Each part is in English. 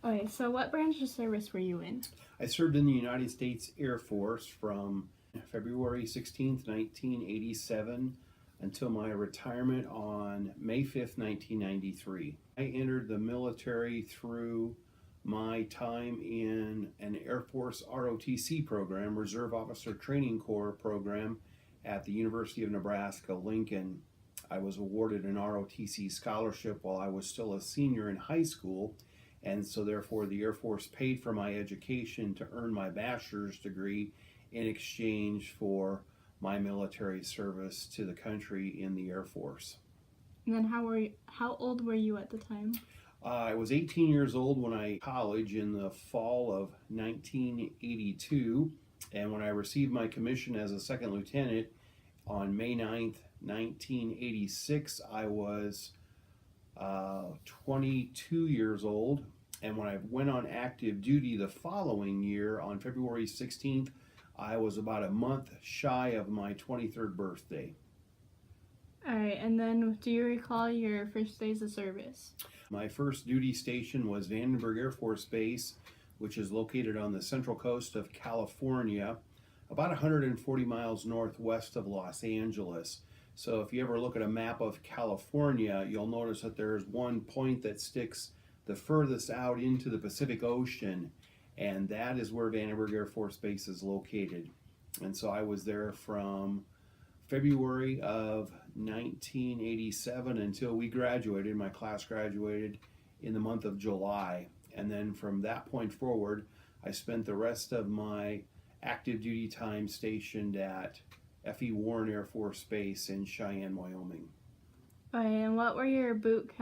Okay, so what branch of service were you in? I served in the United States Air Force from February 16th, 1987 until my retirement on May 5th, 1993. I entered the military through my time in an Air Force ROTC program, Reserve Officer Training Corps program at the University of Nebraska, Lincoln. I was awarded an ROTC scholarship while I was still a senior in high school, and so therefore the Air Force paid for my education to earn my bachelor's degree in exchange for my military service to the country in the Air Force. And then how old were you at the time? I was 18 years old when I college in the fall of 1982, and when I received my commission as a second lieutenant on May 9th, 1986, I was 22 years old. And when I went on active duty the following year on February 16th, I was about a month shy of my 23rd birthday. All right, and then do you recall your first days of service? My first duty station was Vandenberg Air Force Base, which is located on the central coast of California, about 140 miles northwest of Los Angeles. So if you ever look at a map of California, you'll notice that there's one point that sticks the furthest out into the Pacific Ocean, and that is where Vandenberg Air Force Base is located. And so I was there from February of 1987 until we graduated. My class graduated in the month of July. And then from that point forward, I spent the rest of my active duty time stationed at F.E. Warren Air Force Base in Cheyenne, Wyoming. Okay, and what were your boot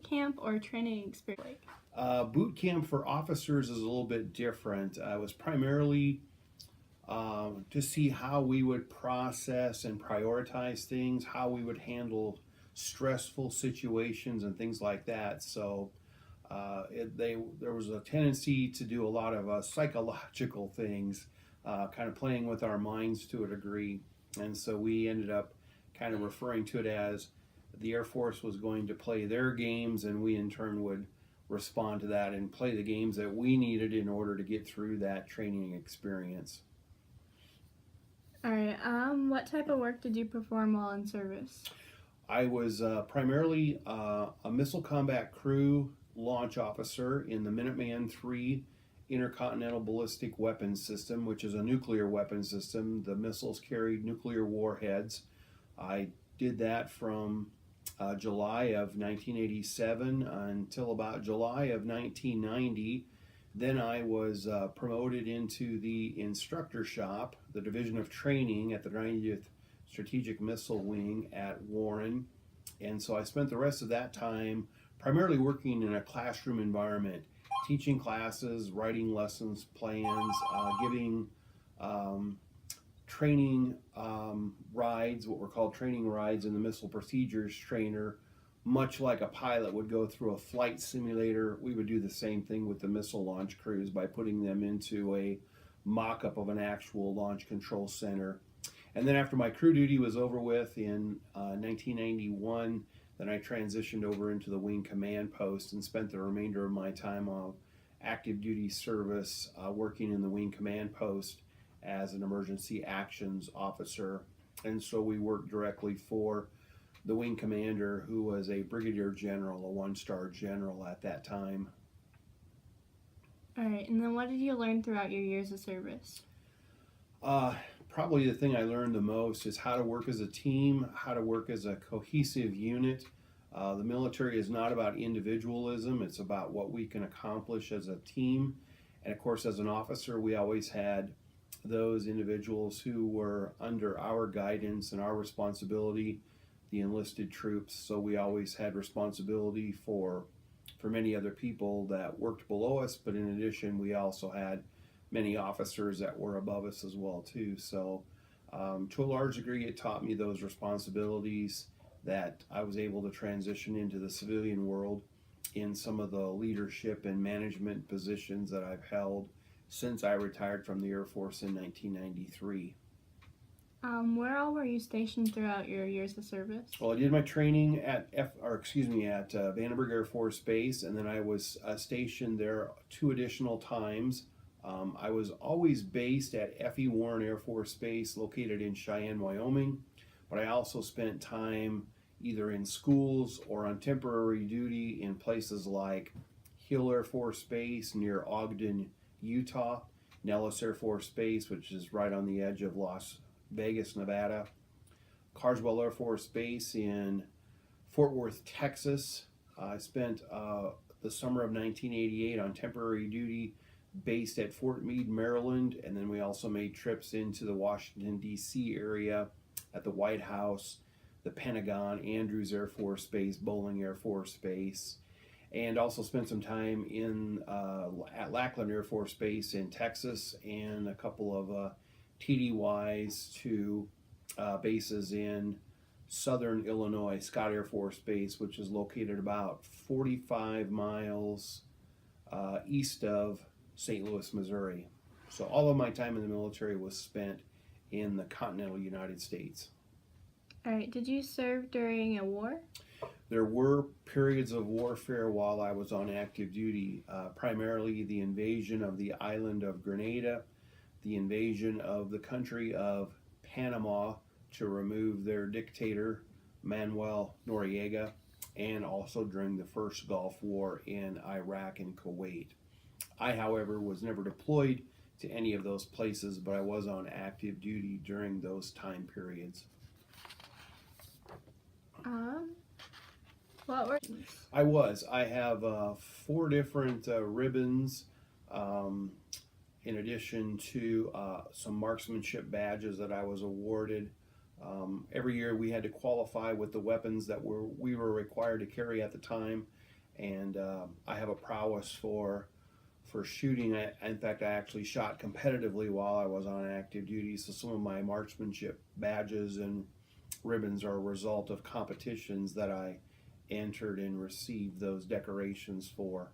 camp or training experience like? Boot camp for officers is a little bit different. It was primarily to see how we would process and prioritize things, how we would handle stressful situations and things like that. So there was a tendency to do a lot of psychological things, kind of playing with our minds to a degree. And so we ended up kind of referring to it as the Air Force was going to play their games, and we in turn would respond to that and play the games that we needed in order to get through that training experience. All right, what type of work did you perform while in service? I was primarily a missile combat crew launch officer in the Minuteman III intercontinental ballistic weapons system, which is a nuclear weapon system. The missiles carried nuclear warheads. I did that from July of 1987 until about July of 1990. Then I was promoted into the instructor shop, the Division of Training at the 90th Strategic Missile Wing at Warren. And so I spent the rest of that time primarily working in a classroom environment, teaching classes, writing lessons plans, giving training rides, what were called training rides in the missile procedures trainer. Much like a pilot would go through a flight simulator, we would do the same thing with the missile launch crews by putting them into a mock-up of an actual launch control center. And then after my crew duty was over with in 1991, then I transitioned over into the wing command post and spent the remainder of my time on active duty service working in the wing command post as an emergency actions officer. And so we worked directly for the wing commander, who was a brigadier general, a one-star general at that time. All right, and then what did you learn throughout your years of service? Probably the thing I learned the most is how to work as a team, how to work as a cohesive unit. The military is not about individualism, it's about what we can accomplish as a team. And of course, as an officer, we always had those individuals who were under our guidance and our responsibility, the enlisted troops. So we always had responsibility for many other people that worked below us, but in addition, we also had many officers that were above us as well too. So to a large degree, it taught me those responsibilities that I was able to transition into the civilian world in some of the leadership and management positions that I've held since I retired from the Air Force in 1993. Where all were you stationed throughout your years of service? Well, I did my training at Vandenberg Air Force Base, and then I was stationed there 2 additional times. I was always based at F.E. Warren Air Force Base, located in Cheyenne, Wyoming, but I also spent time either in schools or on temporary duty in places like Hill Air Force Base near Ogden, Utah, Nellis Air Force Base, which is right on the edge of Las Vegas, Nevada, Carswell Air Force Base in Fort Worth, Texas. I spent the summer of 1988 on temporary duty based at Fort Meade, Maryland, and then we also made trips into the Washington, D.C. area at the White House, the Pentagon, Andrews Air Force Base, Bolling Air Force Base, and also spent some time at Lackland Air Force Base in Texas, and a couple of TDYs to bases in southern Illinois, Scott Air Force Base, which is located about 45 miles east of St. Louis, Missouri. So all of my time in the military was spent in the continental United States. All right. Did you serve during a war? There were periods of warfare while I was on active duty, primarily the invasion of the island of Grenada, the invasion of the country of Panama to remove their dictator, Manuel Noriega, and also during the first Gulf War in Iraq and Kuwait. I, however, was never deployed to any of those places, but I was on active duty during those time periods. What were I have 4 different ribbons, in addition to some marksmanship badges that I was awarded. Every year we had to qualify with the weapons that we were required to carry at the time, and I have a prowess for shooting. In fact, I actually shot competitively while I was on active duty, so some of my marksmanship badges and ribbons are a result of competitions that I entered and received those decorations for.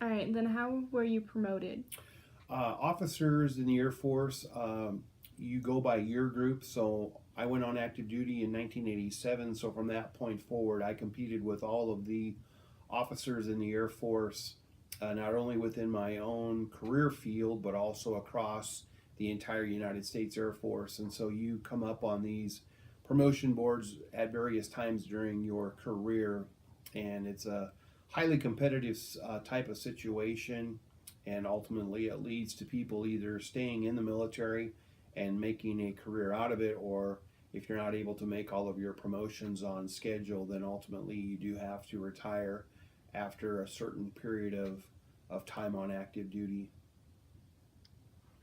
All right. Then how were you promoted? Officers in the Air Force, you go by year group. So I went on active duty in 1987. So from that point forward, I competed with all of the officers in the Air Force, not only within my own career field, but also across the entire United States Air Force. And so you come up on these promotion boards at various times during your career, and it's a highly competitive type of situation, and ultimately it leads to people either staying in the military and making a career out of it, or if you're not able to make all of your promotions on schedule, then ultimately you do have to retire after a certain period of time on active duty.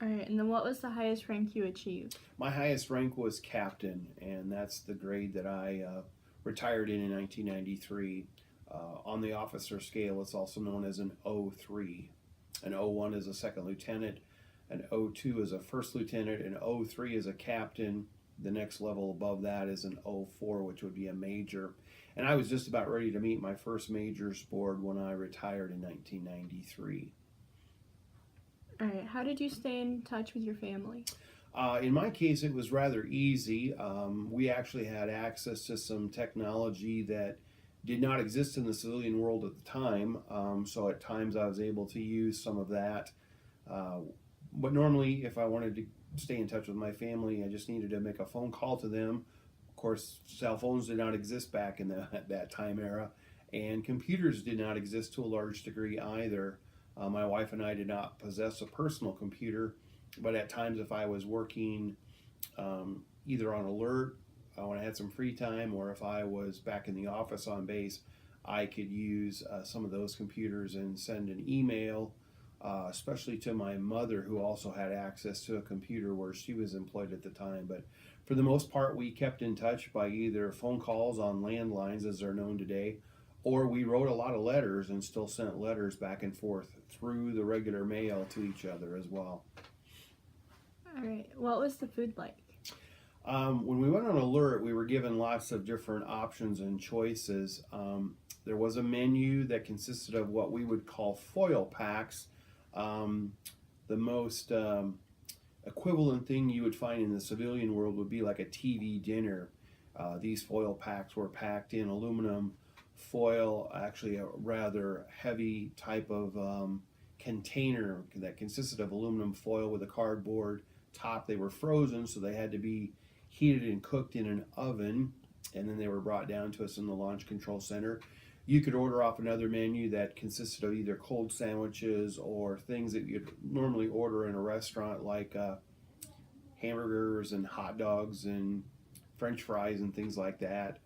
All right. And then what was the highest rank you achieved? My highest rank was captain, and that's the grade that I retired in 1993. On the officer scale, it's also known as an O3. An O1 is a second lieutenant, an O2 is a first lieutenant, and O3 is a captain. The next level above that is an O4, which would be a major. And I was just about ready to meet my first major's board when I retired in 1993. All right. How did you stay in touch with your family? In my case, it was rather easy. We actually had access to some technology that did not exist in the civilian world at the time, so at times I was able to use some of that. But normally, if I wanted to stay in touch with my family, I just needed to make a phone call to them. Of course, cell phones did not exist back in that time era, and computers did not exist to a large degree either. My wife and I did not possess a personal computer, but at times if I was working either on alert, when I had some free time, or if I was back in the office on base, I could use some of those computers and send an email, especially to my mother, who also had access to a computer where she was employed at the time. But for the most part, we kept in touch by either phone calls on landlines, as they're known today, or we wrote a lot of letters and still sent letters back and forth through the regular mail to each other as well. All right. What was the food like? When we went on alert, we were given lots of different options and choices. There was a menu that consisted of what we would call foil packs. The most equivalent thing you would find in the civilian world would be like a TV dinner. These foil packs were packed in aluminum foil, actually a rather heavy type of container that consisted of aluminum foil with a cardboard top. They were frozen, so they had to be heated and cooked in an oven, and then they were brought down to us in the launch control center. You could order off another menu that consisted of either cold sandwiches or things that you'd normally order in a restaurant, like hamburgers and hot dogs and French fries and things like that.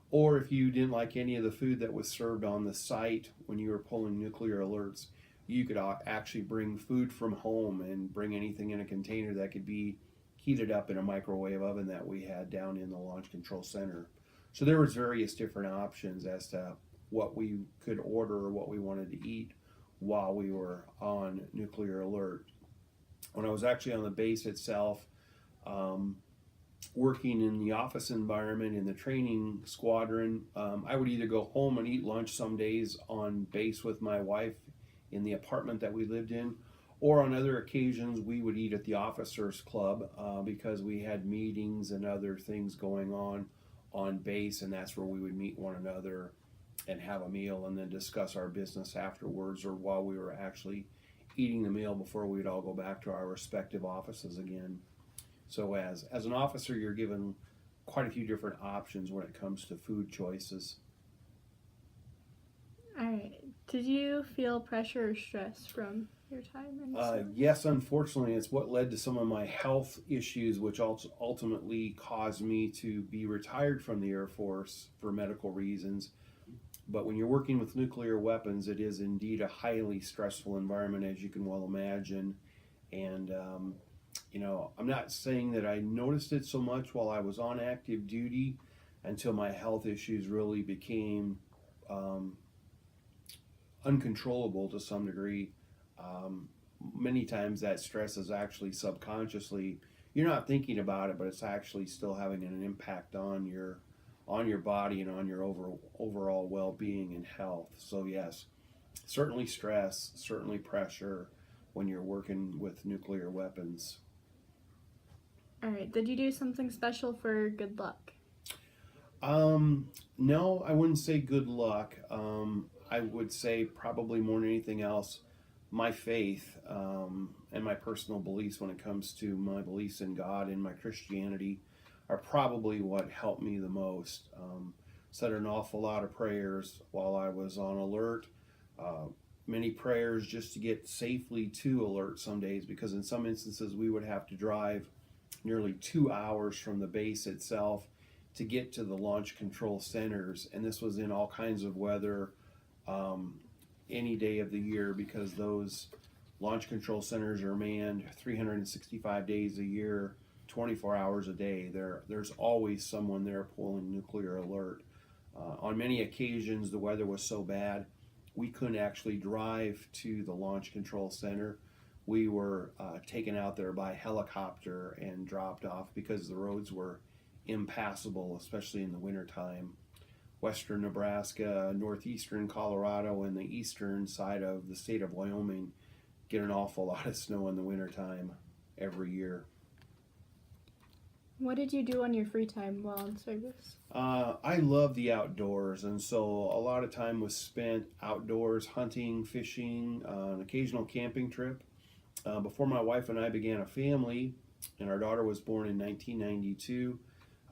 Or if you didn't like any of the food that was served on the site when you were pulling nuclear alerts, you could actually bring food from home and bring anything in a container that could be heated up in a microwave oven that we had down in the launch control center. So there was various different options as to what we could order or what we wanted to eat while we were on nuclear alert. When I was actually on the base itself, working in the office environment in the training squadron, I would either go home and eat lunch some days on base with my wife in the apartment that we lived in, or on other occasions we would eat at the officers club because we had meetings and other things going on base, and that's where we would meet one another and have a meal and then discuss our business afterwards, or while we were actually eating the meal before we'd all go back to our respective offices again. So as an officer, you're given quite a few different options when it comes to food choices. All right. Did you feel pressure or stress from your time in service? Yes, unfortunately, it's what led to some of my health issues, which ultimately caused me to be retired from the Air Force for medical reasons. But when you're working with nuclear weapons, it is indeed a highly stressful environment, as you can well imagine. And I'm not saying that I noticed it so much while I was on active duty until my health issues really became uncontrollable to some degree. Many times that stress is actually subconsciously, you're not thinking about it, but it's actually still having an impact on your body and on your overall well-being and health. So yes, certainly stress, certainly pressure when you're working with nuclear weapons. All right. Did you do something special for good luck? No, I wouldn't say good luck. I would say probably more than anything else, my faith and my personal beliefs when it comes to my beliefs in God and my Christianity are probably what helped me the most. Said an awful lot of prayers while I was on alert. Many prayers just to get safely to alert some days, because in some instances we would have to drive nearly 2 hours from the base itself to get to the launch control centers, and this was in all kinds of weather, any day of the year, because those launch control centers are manned 365 days a year, 24 hours a day. There's always someone there pulling nuclear alert. On many occasions the weather was so bad we couldn't actually drive to the launch control center. We were taken out there by helicopter and dropped off because the roads were impassable, especially in the wintertime. Western Nebraska, northeastern Colorado, and the eastern side of the state of Wyoming get an awful lot of snow in the wintertime every year. What did you do on your free time while in service? I love the outdoors, and so a lot of time was spent outdoors, hunting, fishing, an occasional camping trip. Before my wife and I began a family, and our daughter was born in 1992,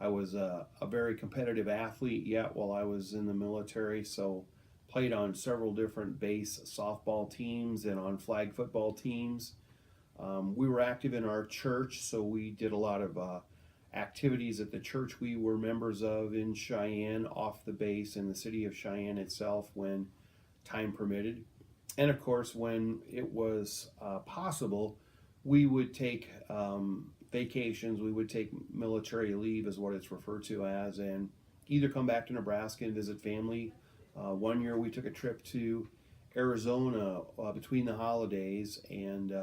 I was a very competitive athlete yet while I was in the military, so played on several different base softball teams and on flag football teams. We were active in our church, so we did a lot of activities at the church we were members of in Cheyenne, off the base in the city of Cheyenne itself when time permitted. And of course, when it was possible, we would take vacations, we would take military leave is what it's referred to as, and either come back to Nebraska and visit family. One year we took a trip to Arizona between the holidays and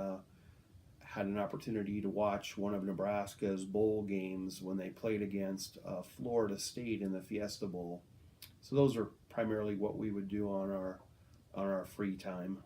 had an opportunity to watch one of Nebraska's bowl games when they played against Florida State in the Fiesta Bowl. So those are primarily what we would do on our free time.